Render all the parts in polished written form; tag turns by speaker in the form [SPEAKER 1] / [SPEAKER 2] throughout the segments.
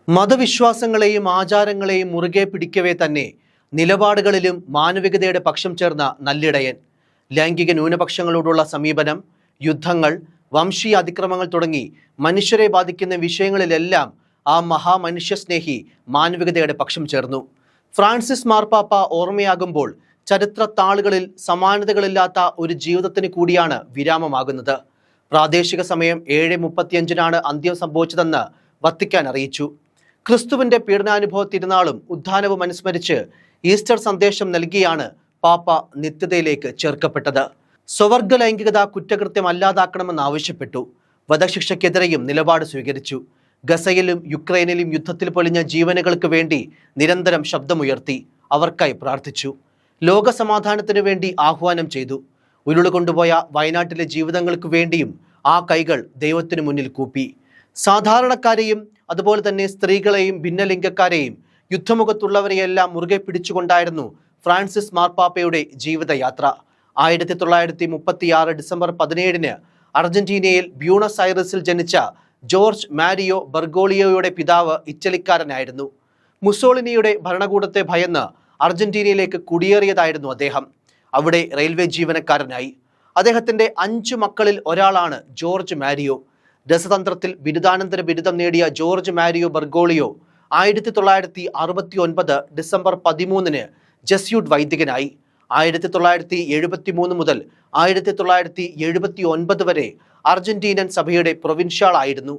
[SPEAKER 1] മതവിശ്വാസങ്ങളെയും ആചാരങ്ങളെയും മുറുകെ പിടിക്കവേ തന്നെ നിലപാടുകളിലും മാനവികതയുടെ പക്ഷം ചേർന്ന നല്ലിടയൻ. ലൈംഗിക ന്യൂനപക്ഷങ്ങളോടുള്ള സമീപനം, യുദ്ധങ്ങൾ, വംശീയ അതിക്രമങ്ങൾ തുടങ്ങി മനുഷ്യരെ ബാധിക്കുന്ന വിഷയങ്ങളിലെല്ലാം ആ മഹാമനുഷ്യസ്നേഹി മാനവികതയുടെ പക്ഷം ചേർന്നു. ഫ്രാൻസിസ് മാർപ്പാപ്പ ഓർമ്മയാകുമ്പോൾ ചരിത്ര താളുകളിൽ സമാനതകളില്ലാത്ത ഒരു ജീവിതത്തിന് കൂടിയാണ് വിരാമമാകുന്നത്. പ്രാദേശിക സമയം 7:35 അന്ത്യം സംഭവിച്ചതെന്ന് വത്തിക്കാൻ അറിയിച്ചു. ക്രിസ്തുവിന്റെ പീഡനാനുഭവ തിരുനാളും ഉദ്ധാനവും അനുസ്മരിച്ച് ഈസ്റ്റർ സന്ദേശം നൽകിയാണ് പാപ്പ നിത്യതയിലേക്ക് ചേർക്കപ്പെട്ടത്. സ്വവർഗ ലൈംഗികത കുറ്റകൃത്യമല്ലാതാക്കണമെന്നാവശ്യപ്പെട്ടു. വധശിക്ഷയ്ക്കെതിരെയും നിലപാട് സ്വീകരിച്ചു. ഗസയിലും യുക്രൈനിലും യുദ്ധത്തിൽ പൊലിഞ്ഞ ജീവനുകൾക്ക് വേണ്ടി നിരന്തരം ശബ്ദമുയർത്തി അവർക്കായി പ്രാർത്ഥിച്ചു. ലോക സമാധാനത്തിനു വേണ്ടി ആഹ്വാനം ചെയ്തു. ഉരുളുകൊണ്ടുപോയ വയനാട്ടിലെ ജീവിതങ്ങൾക്ക് വേണ്ടിയും ആ കൈകൾ ദൈവത്തിനു മുന്നിൽ കൂപ്പി. സാധാരണക്കാരെയും അതുപോലെ തന്നെ സ്ത്രീകളെയും ഭിന്നലിംഗക്കാരെയും യുദ്ധമുഖത്തുള്ളവരെയെല്ലാം മുറുകെ പിടിച്ചുകൊണ്ടായിരുന്നു ഫ്രാൻസിസ് മാർപ്പാപ്പയുടെ ജീവിതയാത്ര. 1936 ഡിസംബർ 17 അർജന്റീനയിൽ ബ്യൂണസ് ഐറിസിൽ ജനിച്ച ജോർജ് മാരിയോ ബർഗോളിയോയുടെ പിതാവ് ഇറ്റലിക്കാരനായിരുന്നു. മുസോളിനിയുടെ ഭരണകൂടത്തെ ഭയന്ന് അർജന്റീനയിലേക്ക് കുടിയേറിയതായിരുന്നു അദ്ദേഹം. അവിടെ റെയിൽവേ ജീവനക്കാരനായി. അദ്ദേഹത്തിന്റെ 5 മക്കളിൽ ഒരാളാണ് ജോർജ് മാരിയോ. രസതന്ത്രത്തിൽ ബിരുദാനന്തര ബിരുദം നേടിയ Jorge Mario Bergoglio 1969 December 13 Jesuit വൈദികനായി. 1973 മുതൽ 1979 വരെ അർജന്റീനൻ സഭയുടെ പ്രൊവിൻഷ്യാൾ ആയിരുന്നു.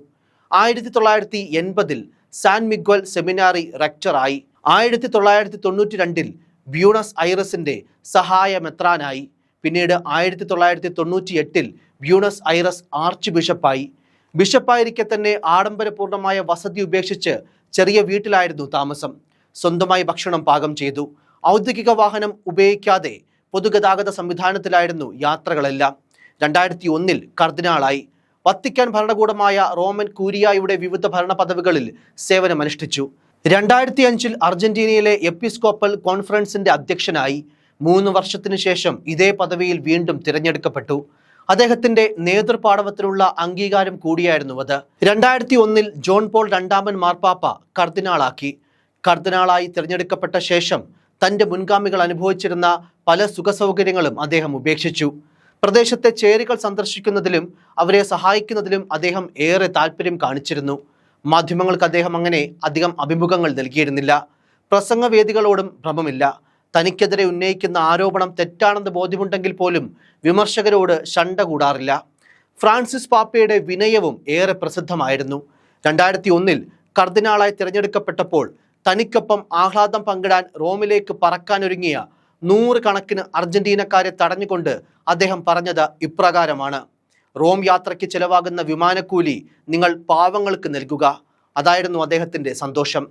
[SPEAKER 1] 1980 സാൻ മിഗ്വൽ സെമിനാറി റെക്ടറായി. 1992 ബ്യൂണസ് ഐറസിന്റെ സഹായ മെത്രാനായി. പിന്നീട് 1998 ബ്യൂണസ് ഐറസ് ആർച്ച് ബിഷപ്പായി. ബിഷപ്പായിരിക്കെ തന്നെ ആഡംബരപൂർണമായ വസതി ഉപേക്ഷിച്ച് ചെറിയ വീട്ടിലായിരുന്നു താമസം. സ്വന്തമായി ഭക്ഷണം പാകം ചെയ്തു. ഔദ്യോഗിക വാഹനം ഉപയോഗിക്കാതെ പൊതുഗതാഗത സംവിധാനത്തിലായിരുന്നു യാത്രകളെല്ലാം. 2001 കർദിനാളായി. വത്തിക്കാൻ ഭരണകൂടമായ റോമൻ കൂരിയായുടെ വിവിധ ഭരണ പദവികളിൽ സേവനമനുഷ്ഠിച്ചു. 2005 അർജന്റീനയിലെ എപ്പിസ്കോപ്പൽ കോൺഫറൻസിന്റെ അധ്യക്ഷനായി. 3 വർഷത്തിനു ശേഷം ഇതേ പദവിയിൽ വീണ്ടും തിരഞ്ഞെടുക്കപ്പെട്ടു. അദ്ദേഹത്തിന്റെ നേതൃപാടവത്തിനുള്ള അംഗീകാരം കൂടിയായിരുന്നു അത്. 2001 ജോൺ പോൾ 2 മാർപ്പാപ്പ കർദിനാളാക്കി. കർദിനാളായി തിരഞ്ഞെടുക്കപ്പെട്ട ശേഷം തന്റെ മുൻഗാമികൾ അനുഭവിച്ചിരുന്ന പല സുഖസൗകര്യങ്ങളും അദ്ദേഹം ഉപേക്ഷിച്ചു. പ്രദേശത്തെ ചേരികൾ സന്ദർശിക്കുന്നതിലും അവരെ സഹായിക്കുന്നതിലും അദ്ദേഹം ഏറെ താല്പര്യം കാണിച്ചിരുന്നു. മാധ്യമങ്ങൾക്ക് അദ്ദേഹം അങ്ങനെ അധികം അഭിമുഖങ്ങൾ നൽകിയിരുന്നില്ല. പ്രസംഗവേദികളോടും ഭ്രമമില്ല. തനിക്കെതിരെ ഉന്നയിക്കുന്ന ആരോപണം തെറ്റാണെന്ന് ബോധ്യമുണ്ടെങ്കിൽ പോലും വിമർശകരോട് ശണ്ട കൂടാറില്ല. ഫ്രാൻസിസ് പാപ്പയുടെ വിനയവും ഏറെ പ്രസിദ്ധമായിരുന്നു. 2001 കർദിനാളായി തിരഞ്ഞെടുക്കപ്പെട്ടപ്പോൾ തനിക്കൊപ്പം ആഹ്ലാദം പങ്കിടാൻ റോമിലേക്ക് പറക്കാനൊരുങ്ങിയ 100 കണക്കിന് അർജന്റീനക്കാരെ തടഞ്ഞുകൊണ്ട് അദ്ദേഹം പറഞ്ഞത് ഇപ്രകാരമാണ്: റോം യാത്രയ്ക്ക് ചെലവാകുന്ന വിമാനക്കൂലി നിങ്ങൾ പാവങ്ങൾക്ക് നൽകുക. അതായിരുന്നു അദ്ദേഹത്തിന്റെ സന്തോഷം.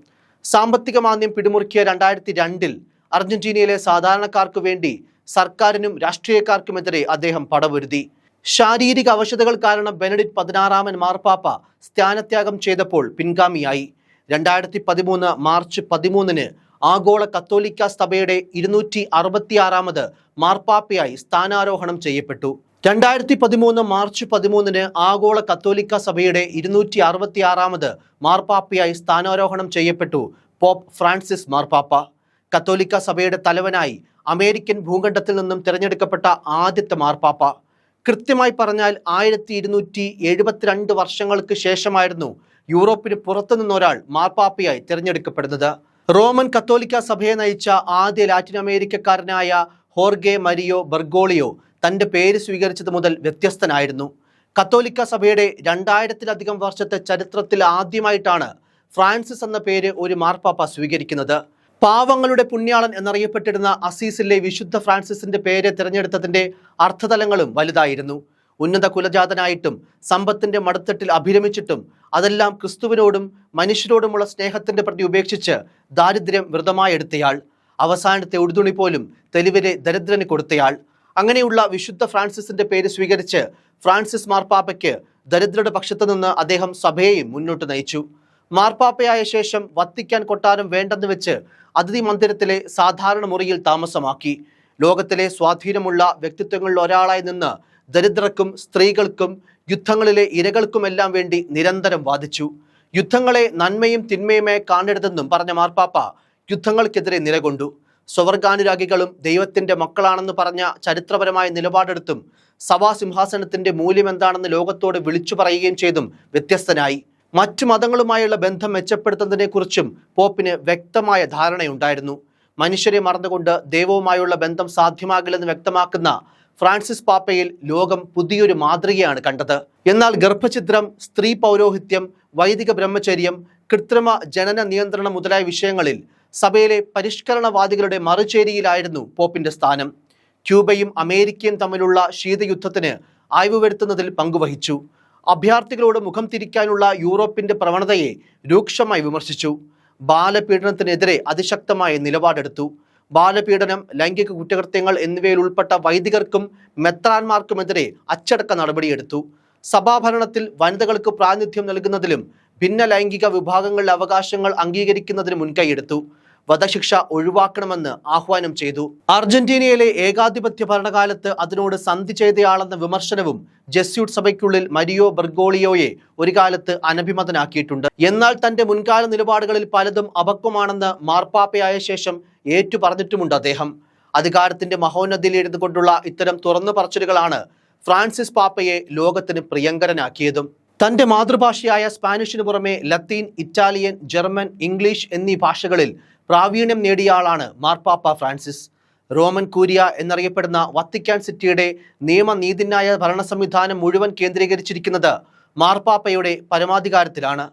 [SPEAKER 1] സാമ്പത്തിക മാന്ദ്യം പിടിമുറുക്കിയ 2002 അർജന്റീനയിലെ സാധാരണക്കാർക്ക് വേണ്ടി സർക്കാരിനും രാഷ്ട്രീയക്കാർക്കുമെതിരെ അദ്ദേഹം പടപൊരുതി. ശാരീരിക അവശതകൾ കാരണം ബെനഡിക്ട് 16 മാർപ്പാപ്പ സ്ഥാനത്യാഗം ചെയ്തപ്പോൾ പിൻഗാമിയായി. 2013 മാർച്ച് 13 ആഗോള കത്തോലിക്ക സഭയുടെ 266 മാർപ്പാപ്പയായി സ്ഥാനാരോഹണം ചെയ്യപ്പെട്ടു. 2013 മാർച്ച് 13 ആഗോള കത്തോലിക്ക സഭയുടെ 266 മാർപ്പാപ്പയായി സ്ഥാനാരോഹണം ചെയ്യപ്പെട്ടു പോപ്പ് ഫ്രാൻസിസ് മാർപ്പാപ്പ. കത്തോലിക്ക സഭയുടെ തലവനായി അമേരിക്കൻ ഭൂഖണ്ഡത്തിൽ നിന്നും തിരഞ്ഞെടുക്കപ്പെട്ട ആദ്യത്തെ മാർപ്പാപ്പ. കൃത്യമായി പറഞ്ഞാൽ 1272 വർഷങ്ങൾക്ക് ശേഷമായിരുന്നു യൂറോപ്പിന് പുറത്തു നിന്നൊരാൾ മാർപ്പാപ്പയായി തിരഞ്ഞെടുക്കപ്പെടുന്നത്. റോമൻ കത്തോലിക്ക സഭയെ നയിച്ച ആദ്യ ലാറ്റിൻ അമേരിക്കക്കാരനായ ഹോർഗെ മരിയോ ബർഗോളിയോ തൻ്റെ പേര് സ്വീകരിച്ചത് മുതൽ വ്യത്യസ്തനായിരുന്നു. കത്തോലിക്ക സഭയുടെ 2000-ലധികം വർഷത്തെ ചരിത്രത്തിൽ ആദ്യമായിട്ടാണ് ഫ്രാൻസിസ് എന്ന പേര് ഒരു മാർപ്പാപ്പ സ്വീകരിക്കുന്നത്. പാവങ്ങളുടെ പുണ്യാളൻ എന്നറിയപ്പെട്ടിരുന്ന അസീസിലെ വിശുദ്ധ ഫ്രാൻസിസിന്റെ പേര് തിരഞ്ഞെടുത്തതിന്റെ അർത്ഥതലങ്ങളും വലുതായിരുന്നു. ഉന്നത കുലജാതനായിട്ടും സമ്പത്തിന്റെ മടത്തട്ടിൽ അഭിരമിച്ചിട്ടും അതെല്ലാം ക്രിസ്തുവിനോടും മനുഷ്യരോടുമുള്ള സ്നേഹത്തിന്റെ പ്രതി ഉപേക്ഷിച്ച് ദാരിദ്ര്യം വ്രതമായി എടുത്തയാൾ. അവസാനത്തെ ഉടുതുണി പോലും തെരുവിലെ ദരിദ്രന് കൊടുത്തയാൾ. അങ്ങനെയുള്ള വിശുദ്ധ ഫ്രാൻസിസിന്റെ പേര് സ്വീകരിച്ച് ഫ്രാൻസിസ് മാർപ്പാപ്പയ്ക്ക് ദരിദ്രരുടെ പക്ഷത്തു നിന്ന് അദ്ദേഹം സഭയെയും മുന്നോട്ട് നയിച്ചു. മാർപ്പാപ്പയായ ശേഷം വത്തിക്കാൻ കൊട്ടാരം വേണ്ടെന്ന് വെച്ച് അതിഥി മന്ദിരത്തിലെ സാധാരണ മുറിയിൽ താമസമാക്കി. ലോകത്തിലെ സ്വാധീനമുള്ള വ്യക്തിത്വങ്ങളിൽ ഒരാളായി നിന്ന് ദരിദ്രർക്കും സ്ത്രീകൾക്കും യുദ്ധങ്ങളിലെ ഇരകൾക്കുമെല്ലാം വേണ്ടി നിരന്തരം വാദിച്ചു. യുദ്ധങ്ങളെ നന്മയും തിന്മയുമായി കാണരുതെന്നും പറഞ്ഞ മാർപ്പാപ്പ യുദ്ധങ്ങൾക്കെതിരെ നിലകൊണ്ടു. സ്വവർഗാനുരാഗികളും ദൈവത്തിന്റെ മക്കളാണെന്ന് പറഞ്ഞ ചരിത്രപരമായ നിലപാടെടുത്തും സഭാസിംഹാസനത്തിന്റെ മൂല്യം എന്താണെന്ന് ലോകത്തോട് വിളിച്ചു പറയുകയും ചെയ്തും വ്യത്യസ്തനായി. മറ്റു മതങ്ങളുമായുള്ള ബന്ധം മെച്ചപ്പെടുത്തുന്നതിനെക്കുറിച്ചും പോപ്പിന് വ്യക്തമായ ധാരണയുണ്ടായിരുന്നു. മനുഷ്യരെ മറന്നുകൊണ്ട് ദൈവവുമായുള്ള ബന്ധം സാധ്യമാകില്ലെന്ന് വ്യക്തമാക്കുന്ന ഫ്രാൻസിസ് പാപ്പയിൽ ലോകം പുതിയൊരു മാതൃകയാണ് കണ്ടത്. എന്നാൽ ഗർഭഛിദ്രം, സ്ത്രീ പൗരോഹിത്യം, വൈദിക ബ്രഹ്മചര്യം, കൃത്രിമ ജനന നിയന്ത്രണം മുതലായ വിഷയങ്ങളിൽ സഭയിലെ പരിഷ്കരണവാദികളുടെ മറുചേരിയിലായിരുന്നു പോപ്പിന്റെ സ്ഥാനം. ക്യൂബയും അമേരിക്കയും തമ്മിലുള്ള ശീതയുദ്ധത്തിന് ആയ്വ് വരുത്തുന്നതിൽ പങ്കുവഹിച്ചു. അഭയാർത്ഥികളോട് മുഖം തിരിക്കാനുള്ള യൂറോപ്പിന്റെ പ്രവണതയെ രൂക്ഷമായി വിമർശിച്ചു. ബാലപീഡനത്തിനെതിരെ അതിശക്തമായ നിലപാടെടുത്തു. ബാലപീഡനം, ലൈംഗിക കുറ്റകൃത്യങ്ങൾ എന്നിവയിൽ ഉൾപ്പെട്ട വൈദികർക്കും മെത്രാന്മാർക്കുമെതിരെ അച്ചടക്ക നടപടിയെടുത്തു. സഭാഭരണത്തിൽ വനിതകൾക്ക് പ്രാതിനിധ്യം നൽകുന്നതിലും ഭിന്ന ലൈംഗിക വിഭാഗങ്ങളുടെ അവകാശങ്ങൾ അംഗീകരിക്കുന്നതിന് മുൻകൈയെടുത്തു. വധശിക്ഷ ഒഴിവാക്കണമെന്ന് ആഹ്വാനം ചെയ്തു. അർജന്റീനയിലെ ഏകാധിപത്യ ഭരണകാലത്ത് അതിനോട് സന്ധി ചെയ്തയാളെന്ന വിമർശനവും ജെസ്യൂട്ട് സഭയ്ക്കുള്ളിൽ മരിയോ ബെർഗോളിയോയെ ഒരു കാലത്ത് അനഭിമതനാക്കിയിട്ടുണ്ട്. എന്നാൽ തന്റെ മുൻകാല നിലപാടുകളിൽ പലതും അപക്വമാണെന്ന് മാർപ്പാപ്പയായ ശേഷം ഏറ്റുപറഞ്ഞിട്ടുമുണ്ട് അദ്ദേഹം. അധികാരത്തിന്റെ മഹോന്നതിയിലിരുന്നു കൊണ്ടുള്ള ഇത്തരം തുറന്നു പറച്ചിലുകളാണ് ഫ്രാൻസിസ് പാപ്പയെ ലോകത്തിന് പ്രിയങ്കരനാക്കിയതും. തന്റെ മാതൃഭാഷയായ സ്പാനിഷിന് പുറമെ ലത്തീൻ, ഇറ്റാലിയൻ, ജർമ്മൻ, ഇംഗ്ലീഷ് എന്നീ ഭാഷകളിൽ പ്രാവീണ്യം നേടിയ ആളാണ് മാർപ്പാപ്പ ഫ്രാൻസിസ്. റോമൻ കൂരിയ എന്നറിയപ്പെടുന്ന വത്തിക്കാൻ സിറ്റിയുടെ നിയമനീതിന്യായ ഭരണ സംവിധാനം മുഴുവൻ കേന്ദ്രീകരിച്ചിരിക്കുന്നത് മാർപ്പാപ്പയുടെ പരമാധികാരത്തിലാണ്.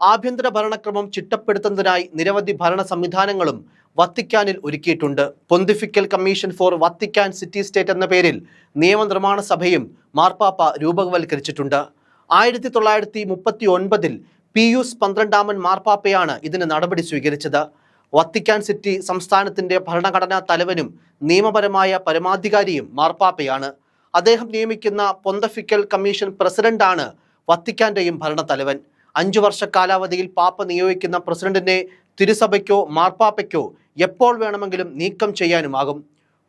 [SPEAKER 1] ആഭ്യന്തര ഭരണക്രമം ചിട്ടപ്പെടുത്തുന്നതിനായി നിരവധി ഭരണ സംവിധാനങ്ങളും വത്തിക്കാനിൽ ഒരുക്കിയിട്ടുണ്ട്. Pontifical commission for Vatican city state എന്ന പേരിൽ നിയമനിർമ്മാണ സഭയും മാർപ്പാപ്പ രൂപവൽക്കരിച്ചിട്ടുണ്ട്. 1939 പിയൂസ് 12 മാർപ്പാപ്പയാണ് ഇതിന് നടപടി സ്വീകരിച്ചത്. വത്തിക്കാൻ സിറ്റി സംസ്ഥാനത്തിന്റെ ഭരണഘടനാ തലവനും നിയമപരമായ പരമാധികാരിയും മാർപ്പാപ്പയാണ്. അദ്ദേഹം നിയമിക്കുന്ന പൊന്തഫിക്കൽ കമ്മീഷൻ പ്രസിഡന്റാണ് വത്തിക്കാന്റെയും ഭരണത്തലവൻ. 5 വർഷ കാലാവധിയിൽ പാപ്പ നിയോഗിക്കുന്ന പ്രസിഡന്റിനെ തിരുസഭയ്ക്കോ മാർപ്പാപ്പയ്ക്കോ എപ്പോൾ വേണമെങ്കിലും നീക്കം ചെയ്യാനുമാകും.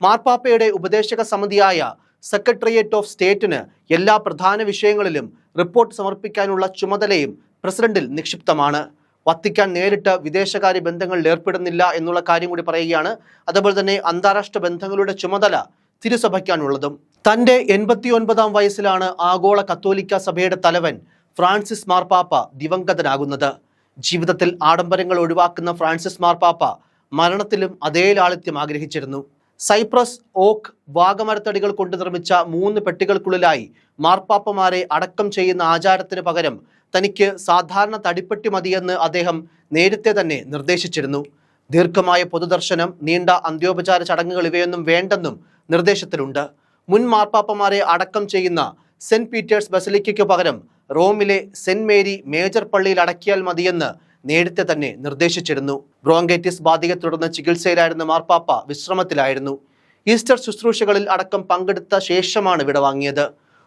[SPEAKER 1] മാർപ്പാപ്പയുടെ ഉപദേശക സമിതിയായ സെക്രട്ടേറിയറ്റ് ഓഫ് സ്റ്റേറ്റിന് എല്ലാ പ്രധാന വിഷയങ്ങളിലും റിപ്പോർട്ട് സമർപ്പിക്കാനുള്ള ചുമതലയും പ്രസിഡന്റിൽ നിക്ഷിപ്തമാണ്. വത്തിക്കാൻ നേരിട്ട് വിദേശകാര്യ ബന്ധങ്ങളിൽ ഏർപ്പെടുന്നില്ല എന്നുള്ള കാര്യം കൂടി പറയുകയാണ്. അതുപോലെ തന്നെ അന്താരാഷ്ട്ര ബന്ധങ്ങളുടെ ചുമതല തിരുസഭയ്ക്കാനുള്ളതും. തൻ്റെ 89 വയസ്സിലാണ് ആഗോള കത്തോലിക്ക സഭയുടെ തലവൻ ഫ്രാൻസിസ് മാർപ്പാപ്പ ദിവംഗതനാകുന്നത്. ജീവിതത്തിൽ ആഡംബരങ്ങൾ ഒഴിവാക്കുന്ന ഫ്രാൻസിസ് മാർപ്പാപ്പ മരണത്തിലും അതേ ലാളിത്യം ആഗ്രഹിച്ചിരുന്നു. സൈപ്രസ്, ഓക്ക്, വാഗമരത്തടികൾ കൊണ്ട് നിർമ്മിച്ച 3 പെട്ടികൾക്കുള്ളിലായി മാർപ്പാപ്പമാരെ അടക്കം ചെയ്യുന്ന ആചാരത്തിന് പകരം തനിക്ക് സാധാരണ തടിപ്പെട്ടി മതിയെന്ന് അദ്ദേഹം നേരത്തെ തന്നെ നിർദ്ദേശിച്ചിരുന്നു. ദീർഘമായ പൊതുദർശനം, നീണ്ട അന്ത്യോപചാര ചടങ്ങുകൾ ഇവയൊന്നും വേണ്ടെന്നും നിർദ്ദേശത്തിലുണ്ട്. മുൻ മാർപ്പാപ്പമാരെ അടക്കം ചെയ്യുന്ന സെന്റ് പീറ്റേഴ്സ് ബസലിക്കയ്ക്ക് പകരം റോമിലെ സെന്റ് മേരി മേജർ പള്ളിയിൽ അടക്കിയാൽ മതിയെന്ന് നേരത്തെ തന്നെ നിർദ്ദേശിച്ചിരുന്നു. ബ്രോങ്കൈറ്റിസ് ബാധയെ തുടർന്ന് ചികിത്സയിലായിരുന്ന മാർപ്പാപ്പ വിശ്രമത്തിലായിരുന്നു. ഈസ്റ്റർ ശുശ്രൂഷകളിൽ അടക്കം പങ്കെടുത്ത ശേഷമാണ് വിടവാങ്ങിയത്.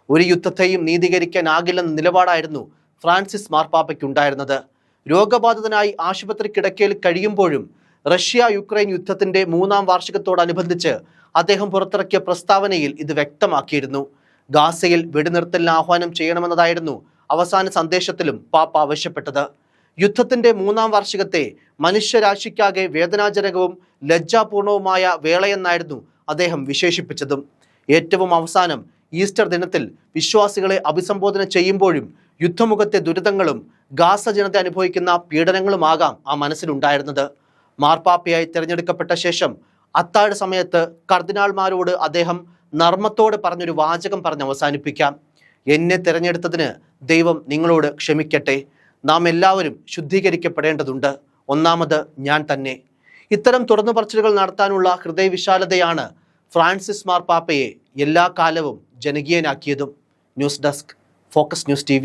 [SPEAKER 1] ഒരു യുദ്ധത്തെയും നീതീകരിക്കാനാകില്ലെന്ന നിലപാടായിരുന്നു ഫ്രാൻസിസ് മാർപ്പാപ്പയ്ക്കുണ്ടായിരുന്നത്. രോഗബാധിതനായി ആശുപത്രി കിടക്കയിൽ കഴിയുമ്പോഴും റഷ്യ-യുക്രൈൻ യുദ്ധത്തിന്റെ 3ാം വാർഷികത്തോടനുബന്ധിച്ച് അദ്ദേഹം പുറത്തിറക്കിയ പ്രസ്താവനയിൽ ഇത് വ്യക്തമാക്കിയിരുന്നു. ഗാസയിൽ വെടിനിർത്തലിന് ആഹ്വാനം ചെയ്യണമെന്നതായിരുന്നു അവസാന സന്ദേശത്തിലും പാപ്പ ആവശ്യപ്പെട്ടത്. യുദ്ധത്തിന്റെ 3ാം വാർഷികത്തെ മനുഷ്യരാശിക്കാകെ വേദനാജനകവും ലജ്ജാപൂർണവുമായ വേളയെന്നായിരുന്നു അദ്ദേഹം വിശേഷിപ്പിച്ചതും. ഏറ്റവും അവസാനം ഈസ്റ്റർ ദിനത്തിൽ വിശ്വാസികളെ അഭിസംബോധന ചെയ്യുമ്പോഴും യുദ്ധമുഖത്തെ ദുരിതങ്ങളും ഗാസ ജനത അനുഭവിക്കുന്ന പീഡനങ്ങളുമാകാം ആ മനസ്സിലുണ്ടായിരുന്നത്. മാർപ്പാപ്പയായി തിരഞ്ഞെടുക്കപ്പെട്ട ശേഷം അത്താഴ സമയത്ത് കർദിനാൾമാരോട് അദ്ദേഹം നർമ്മത്തോടെ പറഞ്ഞൊരു വാചകം പറഞ്ഞ് അവസാനിപ്പിക്കാം: എന്നെ തിരഞ്ഞെടുത്തതിന് ദൈവം നിങ്ങളോട് ക്ഷമിക്കട്ടെ. നാം എല്ലാവരും ശുദ്ധീകരിക്കപ്പെടേണ്ടതുണ്ട്. ഒന്നാമത് ഞാൻ തന്നെ. ഇത്തരം തുറന്നു പറച്ചിലുകൾ നടത്താനുള്ള ഹൃദയവിശാലതയാണ് ഫ്രാൻസിസ് മാർപ്പാപ്പയെ എല്ലാ കാലവും ജനകീയനാക്കിയതും. News desk, focus news TV.